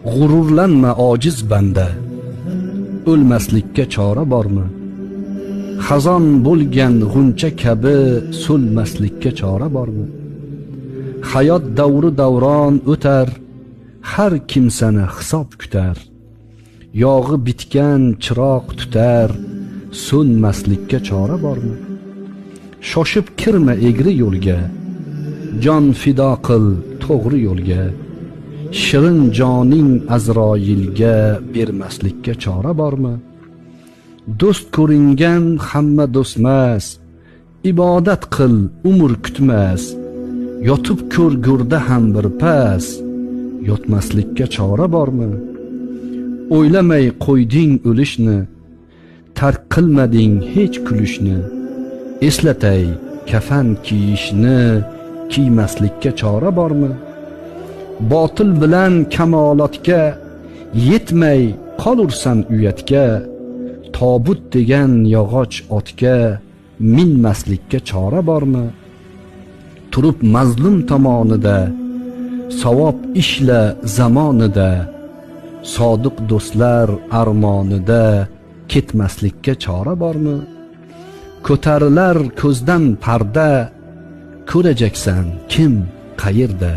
G'ururlanma ojiz banda, o'lmaslikka chora bormi? Xazon bo'lgan g'uncha kabi so'lmaslikka chora bormi? Hayot davri davron o'tar, har kimsani hisob kutar. Yog'i bitgan chiroq tutar, so'nmaslikka chora bormi? Shoshib kirma egri yo'lga, jon fido qil to'g'ri yo'lga. Shirin joning Azroilga bermaslikka chora bormi? Do'st ko'ringan hamma do'stmas, ibodat qil umr kutmas. Yotib ko'r go'rda ham bir pas, yotmaslikka chora bormi? O'ylamay qo'yding o'lishni, tark qilmading hech kulishni. Eslatay kafan kiyishni, kiymaslikka chora bormi? Botil bilan kamolotga yetmay qolursan uyatga. Tobut degan yog'och otga minmaslikka chora bormi? Turib mazlum tomonida, savob ishla zamonida. Sodiq do'stlar armonida ketmaslikka chora bormi? Ko'tarilar ko'zdan parda, ko'rajaksan kim qayerda?